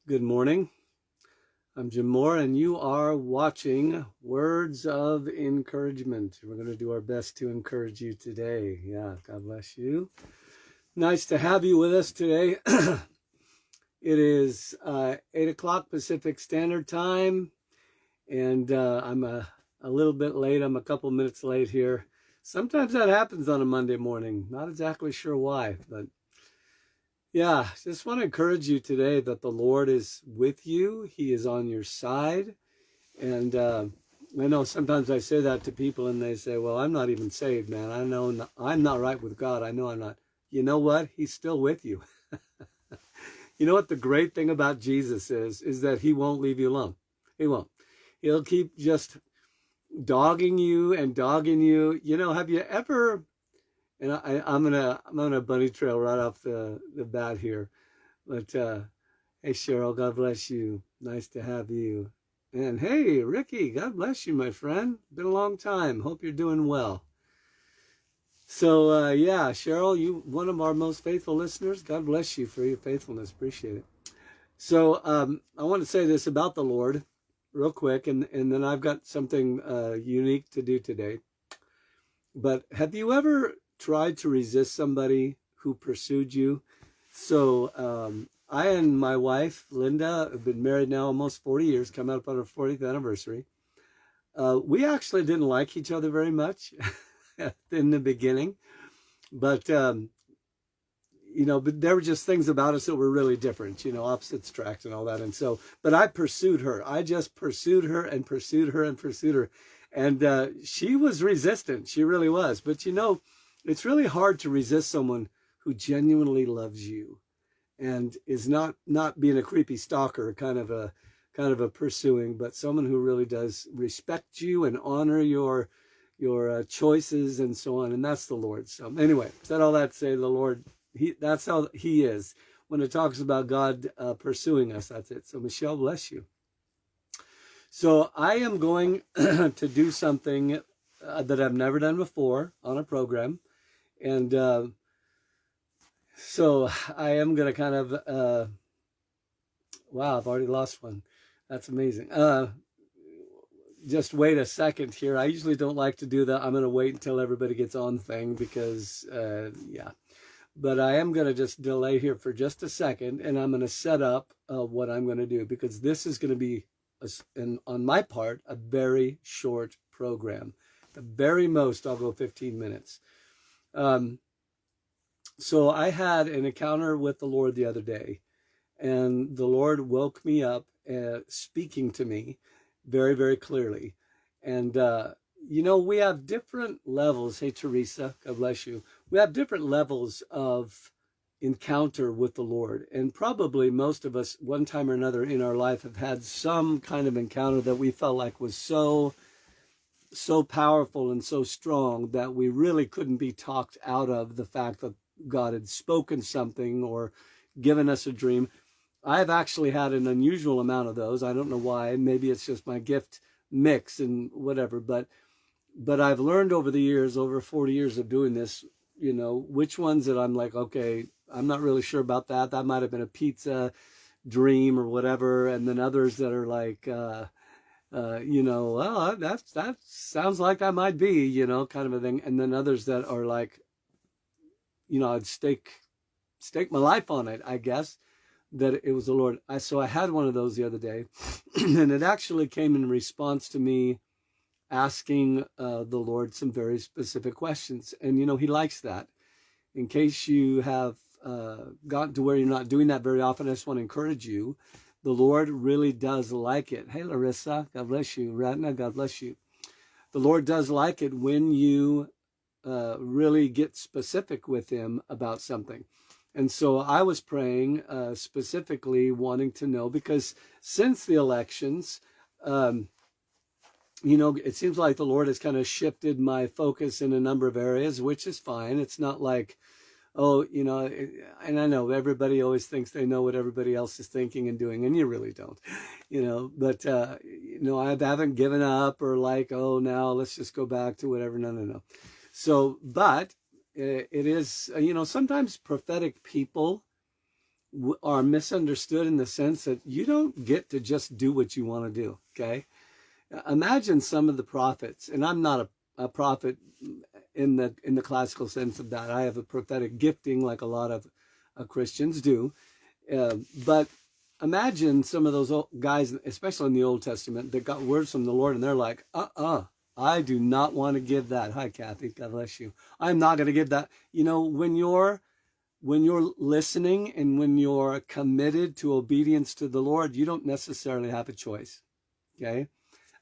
Good morning. I'm Jim Moore, and you are watching Words of Encouragement. We're going to do our best to encourage you today. Yeah, God bless you. Nice to have you with us today. It is 8 o'clock Pacific Standard Time, and I'm a little bit late. I'm a couple minutes late here. Sometimes that happens on a Monday morning. Not exactly sure why, but yeah, just want to encourage you today that the Lord is with you. He is on your side. And I know sometimes I say that to people and they say, well, I'm not even saved, man. I know I'm not right with God. I know I'm not. You know what? He's still with you. You know what the great thing about Jesus is that he won't leave you alone. He won't. He'll keep just dogging you and dogging you. You know, have you ever, and I'm gonna bunny trail right off the bat here. But hey, Cheryl, God bless you. Nice to have you. And hey, Ricky, God bless you, my friend. Been a long time. Hope you're doing well. So yeah, Cheryl, you one of our most faithful listeners. God bless you for your faithfulness. Appreciate it. So I want to say this about the Lord real quick, and then I've got something unique to do today. But have you ever tried to resist somebody who pursued you? So I and my wife, Linda, have been married now almost 40 years, coming up on our 40th anniversary. We actually didn't like each other very much in the beginning, but but there were just things about us that were really different, opposites attract and all that. And so, but I pursued her. I just pursued her and pursued her and pursued her. And she was resistant. She really was. But it's really hard to resist someone who genuinely loves you and is not being a creepy stalker, kind of a pursuing, but someone who really does respect you and honor your choices and so on. And that's the Lord. So anyway, said all that to say the Lord, that's how he is. When it talks about God pursuing us, that's it. So Michelle, bless you. So I am going to do something that I've never done before on a program. And so I am going to kind of, wow, I've already lost one. That's amazing. Just wait a second here. I usually don't like to do that. I'm going to wait until everybody gets on thing because, yeah. But I am going to just delay here for just a second, and I'm going to set up what I'm going to do, because this is going to be, on my part, a very short program. The very most, I'll go 15 minutes. So I had an encounter with the Lord the other day, and the Lord woke me up speaking to me very, very clearly. And, we have different levels. Hey, Teresa, God bless you. We have different levels of encounter with the Lord. And probably most of us, one time or another in our life, have had some kind of encounter that we felt like was so powerful and so strong that we really couldn't be talked out of the fact that God had spoken something or given us a dream. I've actually had an unusual amount of those. I don't know why. Maybe it's just my gift mix and whatever. But I've learned over the years, over 40 years of doing this, which ones that I'm like, okay, I'm not really sure about that. That might have been a pizza dream or whatever. And then others that are like, well, that sounds like that might be, kind of a thing. And then others that are like, I'd stake my life on it, I guess, that it was the Lord. So I had one of those the other day, and it actually came in response to me asking the Lord some very specific questions. And, he likes that. In case you have gotten to where you're not doing that very often, I just want to encourage you. The Lord really does like it. Hey, Larissa, God bless you. Ratna, God bless you. The Lord does like it when you really get specific with him about something. And so I was praying specifically wanting to know, because since the elections, it seems like the Lord has kind of shifted my focus in a number of areas, which is fine. It's not like, and I know everybody always thinks they know what everybody else is thinking and doing, and you really don't, but, I haven't given up or like, oh, now let's just go back to whatever. No. So, but it is, sometimes prophetic people are misunderstood in the sense that you don't get to just do what you want to do, okay? Imagine some of the prophets, and I'm not a prophet in the classical sense of that. I have a prophetic gifting like a lot of Christians do. But imagine some of those guys, especially in the Old Testament, that got words from the Lord and they're like, I do not want to give that. Hi, Kathy. God bless you. I'm not going to give that. You know, when you're listening and when you're committed to obedience to the Lord, you don't necessarily have a choice. Okay?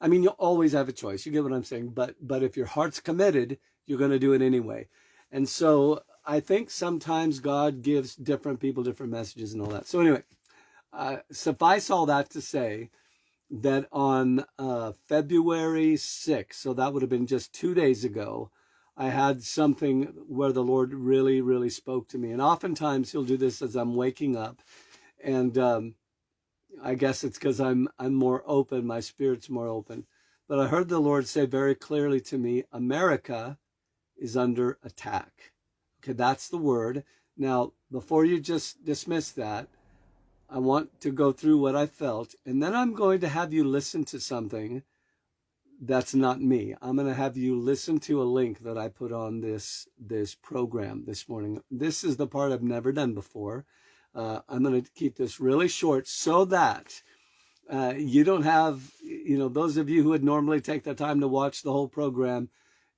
I mean, you'll always have a choice. You get what I'm saying? But if your heart's committed, you're going to do it anyway. And so I think sometimes God gives different people different messages and all that. So anyway, suffice all that to say that on February 6th, so that would have been just 2 days ago, I had something where the Lord really, really spoke to me. And oftentimes he'll do this as I'm waking up. And I guess it's because I'm more open, my spirit's more open. But I heard the Lord say very clearly to me, America is under attack. Okay, that's the word. Now, before you just dismiss that, I want to go through what I felt, and then I'm going to have you listen to something that's not me. I'm going to have you listen to a link that I put on this program this morning. This is the part I've never done before. I'm going to keep this really short so that you don't have, those of you who would normally take the time to watch the whole program,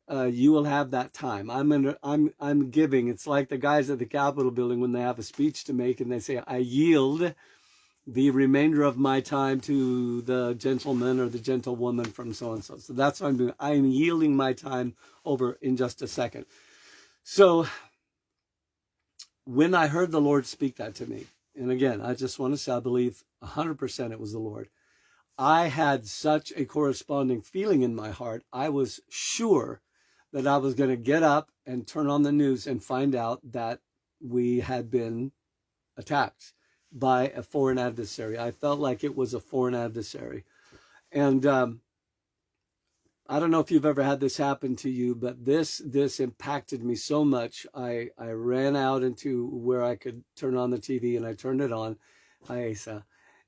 you will have that time. I'm giving. It's like the guys at the Capitol building when they have a speech to make and they say, I yield the remainder of my time to the gentleman or the gentlewoman from so-and-so. So that's what I'm doing. I'm yielding my time over in just a second. So when I heard the Lord speak that to me, and again, I just want to say I believe 100% it was the Lord. I had such a corresponding feeling in my heart. I was sure that I was going to get up and turn on the news and find out that we had been attacked by a foreign adversary. I felt like it was a foreign adversary. And I don't know if you've ever had this happen to you, but this impacted me so much. I ran out into where I could turn on the TV, and I turned it on. Hi, Asa.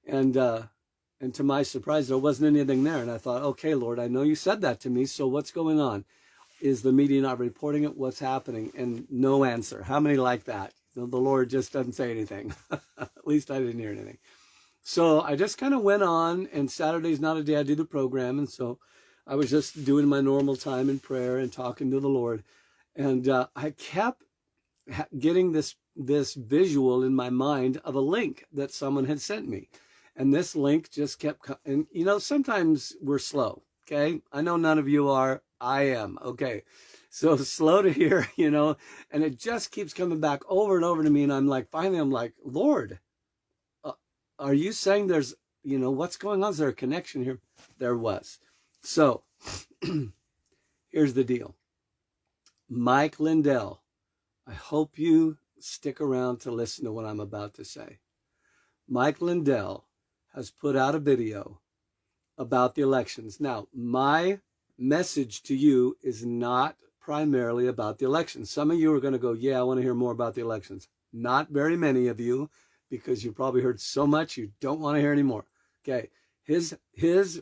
And to my surprise, there wasn't anything there. And I thought, okay, Lord, I know you said that to me, so what's going on? Is the media not reporting it? What's happening? And no answer. How many like that? The Lord just doesn't say anything. At least I didn't hear anything. So I just kind of went on, and Saturday's not a day I do the program, and so I was just doing my normal time in prayer and talking to the Lord. And I kept getting this visual in my mind of a link that someone had sent me. And this link just kept, and sometimes we're slow, okay? I know none of you are. I am, okay? So slow to hear, and it just keeps coming back over and over to me. And finally, I'm like, Lord, are you saying there's, what's going on? Is there a connection here? There was. So here's the deal. Mike Lindell, I hope you stick around to listen to what I'm about to say. Mike Lindell has put out a video about the elections. Now, my message to you is not primarily about the elections. Some of you are going to go, yeah, I want to hear more about the elections. Not very many of you, because you probably heard so much you don't want to hear anymore. Okay, his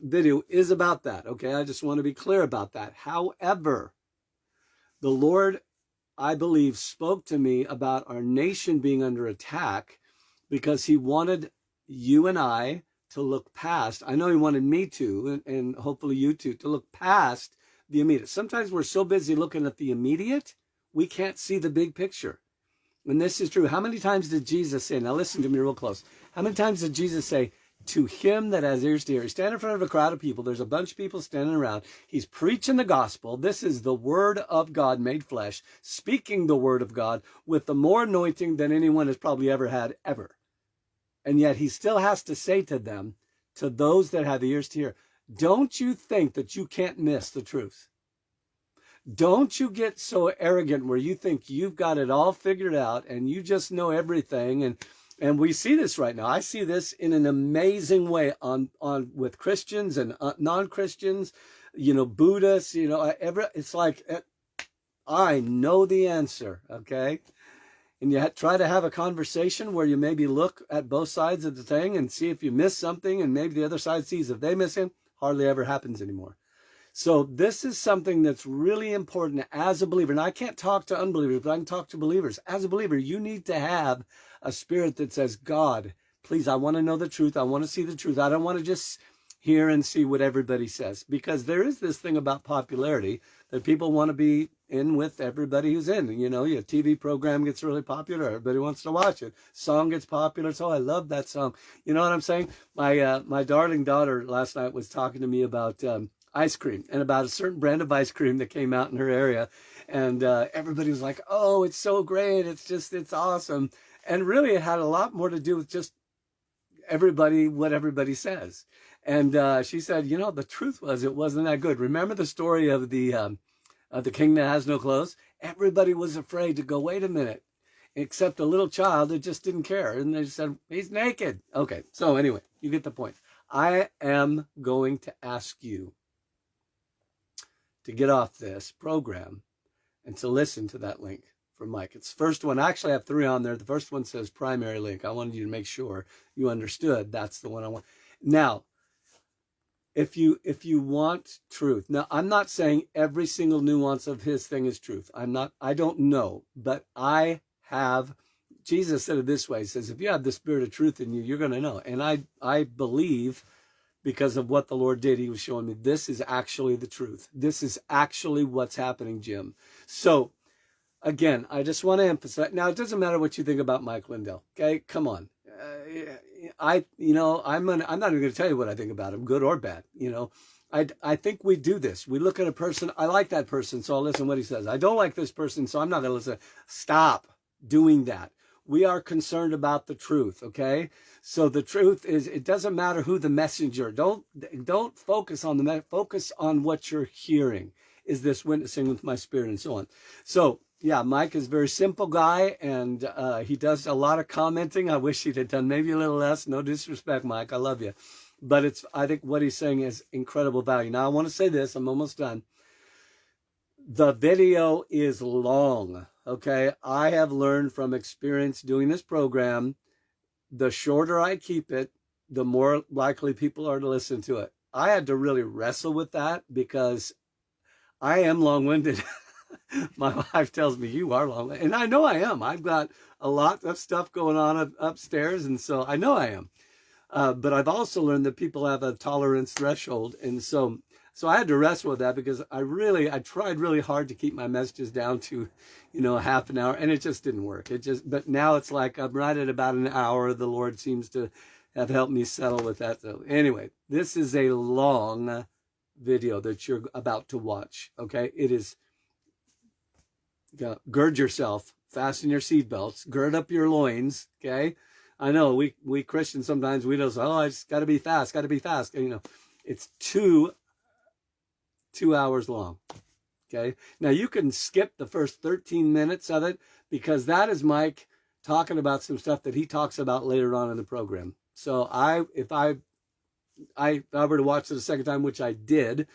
video is about that. Okay, I just want to be clear about that. However, the Lord, I believe, spoke to me about our nation being under attack because he wanted you and I to look past. I know he wanted me to, and hopefully you too, to look past the immediate. Sometimes we're so busy looking at the immediate, we can't see the big picture. And this is true. How many times did Jesus say, now listen to me real close. How many times did Jesus say, to him that has ears to hear? He's standing in front of a crowd of people. There's a bunch of people standing around. He's preaching the gospel. This is the word of God made flesh, speaking the word of God with the more anointing than anyone has probably ever had, ever. And yet he still has to say to them, to those that have ears to hear, don't you think that you can't miss the truth? Don't you get so arrogant where you think you've got it all figured out and you just know everything. And we see this right now. I see this in an amazing way on with Christians and non-Christians, Buddhists, it's like, I know the answer, okay? and you try to have a conversation where you maybe look at both sides of the thing and see if you miss something, and maybe the other side sees if they miss it, hardly ever happens anymore. So this is something that's really important as a believer. And I can't talk to unbelievers, but I can talk to believers. As a believer, you need to have a spirit that says, God, please, I want to know the truth. I want to see the truth. I don't want to just hear and see what everybody says. Because there is this thing about popularity that people want to be in with everybody who's in. You know, your TV program gets really popular. Everybody wants to watch it. Song gets popular. So I love that song. You know what I'm saying? My darling daughter last night was talking to me about ice cream and about a certain brand of ice cream that came out in her area. And everybody was like, oh, it's so great. It's awesome. And really it had a lot more to do with just what everybody says. And she said, you know, the truth was it wasn't that good. Remember the story of the king that has no clothes? Everybody was afraid to go, wait a minute, except a little child that just didn't care. And they said, he's naked. Okay, so anyway, you get the point. I am going to ask you to get off this program and to listen to that link from Mike. It's the first one. I actually have 3 on there. The first one says primary link. I wanted you to make sure you understood that's the one I want. Now, if you want truth. Now, I'm not saying every single nuance of his thing is truth. I don't know, but Jesus said it this way. He says, if you have the spirit of truth in you, you're going to know. And I believe, because of what the Lord did, he was showing me this is actually the truth. This is actually what's happening, Jim. So again, I just want to emphasize, now it doesn't matter what you think about Mike Lindell. Okay, come on. I'm not even going to tell you what I think about him, good or bad. You know, I think we do this. We look at a person. I like that person, so I'll listen to what he says. I don't like this person, so I'm not going to listen. Stop doing that. We are concerned about the truth. Okay, so the truth is, it doesn't matter who the messenger. Don't focus on focus on what you're hearing. Is this witnessing with my spirit and so on? So. Yeah, Mike is a very simple guy, and he does a lot of commenting. I wish he'd have done maybe a little less. No disrespect, Mike. I love you. But I think what he's saying is incredible value. Now, I want to say this. I'm almost done. The video is long, okay? I have learned from experience doing this program, the shorter I keep it, the more likely people are to listen to it. I had to really wrestle with that because I am long-winded. My wife tells me you are long, and I know I am. I've got a lot of stuff going on upstairs, and so I know I am. But I've also learned that people have a tolerance threshold, and so I had to wrestle with that because I tried really hard to keep my messages down to, half an hour, and it just didn't work. But now it's like I'm right at about an hour. The Lord seems to have helped me settle with that. So anyway, this is a long video that you're about to watch. Okay, it is. Gird yourself, fasten your seatbelts, gird up your loins, okay? I know we Christians sometimes we just, I just got to be fast. It's two hours long, okay? Now you can skip the first 13 minutes of it because that is Mike talking about some stuff that he talks about later on in the program. So if I were to watch it a second time, which I did,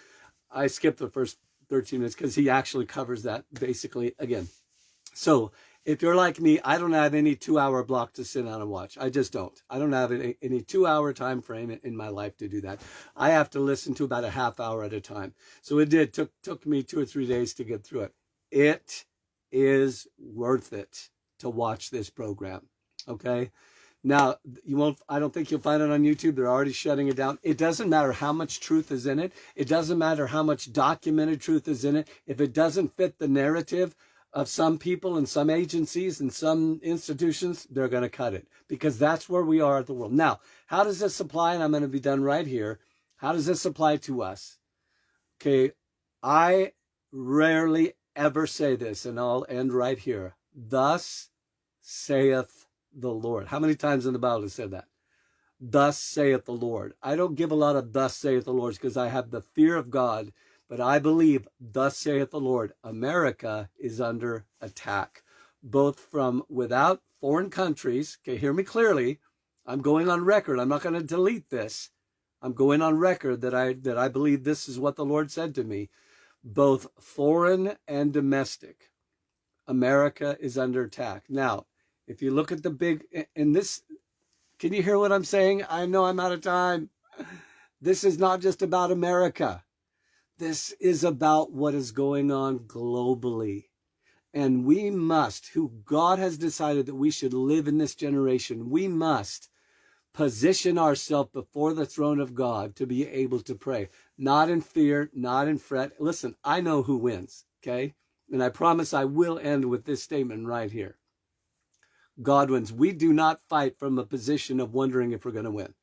I skipped the first 13 minutes because he actually covers that basically again. So if you're like me, I don't have any 2-hour block to sit down and watch. I just don't. I don't have any 2-hour time frame in my life to do that. I have to listen to about a half hour at a time. So it took me 2 or 3 days to get through it. It is worth it to watch this program. Okay. Now, I don't think you'll find it on YouTube. They're already shutting it down. It doesn't matter how much truth is in it. It doesn't matter how much documented truth is in it. If it doesn't fit the narrative of some people and some agencies and some institutions, they're going to cut it because that's where we are at the world. Now, how does this apply? And I'm going to be done right here. How does this apply to us? Okay, I rarely ever say this, and I'll end right here. Thus saith the Lord. How many times in the Bible does it say that? Thus saith the Lord. I don't give a lot of thus saith the Lord because I have the fear of God, but I believe thus saith the Lord. America is under attack, both from without foreign countries. Okay, hear me clearly. I'm going on record. I'm not going to delete this. I'm going on record that I believe this is what the Lord said to me. Both foreign and domestic, America is under attack. Now, If you look at the big, and this, can you hear what I'm saying? I know I'm out of time. This is not just about America. This is about what is going on globally. And we must, who God has decided that we should live in this generation, we must position ourselves before the throne of God to be able to pray. Not in fear, not in fret. Listen, I know who wins, okay? And I promise I will end with this statement right here. God wins. We do not fight from a position of wondering if we're going to win.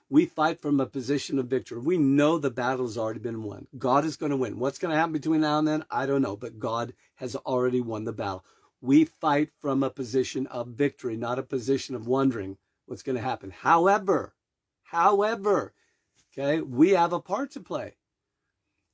We fight from a position of victory. We know the battle has already been won. God is going to win. What's going to happen between now and then? I don't know, but God has already won the battle. We fight from a position of victory, not a position of wondering what's going to happen. However, okay, we have a part to play.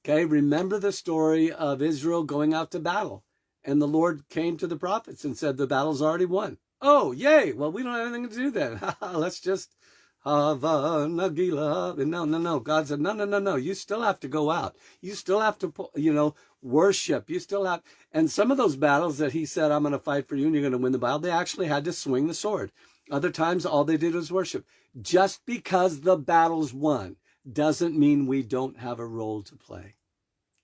Okay, remember the story of Israel going out to battle. And the Lord came to the prophets and said, the battle's already won. Oh, yay. Well, we don't have anything to do then. Let's just Hava Nagila. No. God said, no. You still have to go out. You still have to, worship. You still have, and some of those battles that he said, I'm going to fight for you and you're going to win the battle, they actually had to swing the sword. Other times, all they did was worship. Just because the battle's won doesn't mean we don't have a role to play.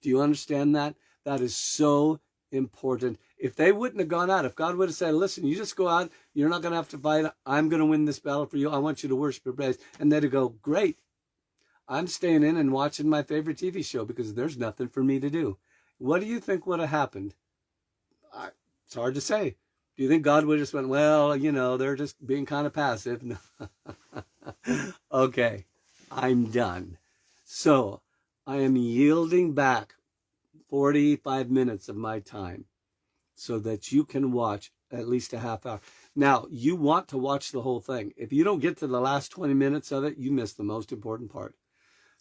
Do you understand that? That is so important. If they wouldn't have gone out, if God would have said, listen, you just go out, you're not going to have to fight, I'm going to win this battle for you, I want you to worship and praise, and they'd go, great, I'm staying in and watching my favorite TV show because there's nothing for me to do. What do you think would have happened? It's hard to say. Do you think God would have just went, well, they're just being kind of passive? No. Okay, I'm done. So I am yielding back 45 minutes of my time so that you can watch at least a half hour. Now, you want to watch the whole thing. If you don't get to the last 20 minutes of it, you miss the most important part.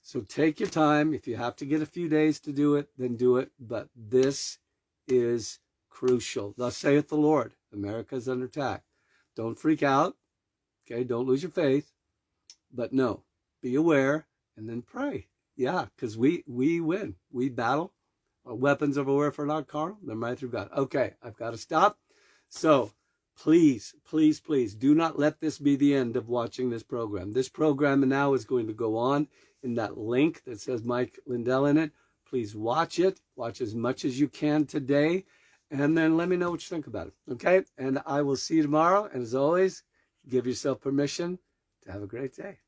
So take your time. If you have to get a few days to do it, then do it. But this is crucial. Thus saith the Lord, America is under attack. Don't freak out. Okay, don't lose your faith. But no, be aware and then pray. Yeah, because we win. We battle. Our weapons of warfare are not carnal. They're mighty through God. Okay, I've got to stop. So please do not let this be the end of watching this program. This program now is going to go on in that link that says Mike Lindell in it. Please watch it. Watch as much as you can today. And then let me know what you think about it. Okay? And I will see you tomorrow. And as always, give yourself permission to have a great day.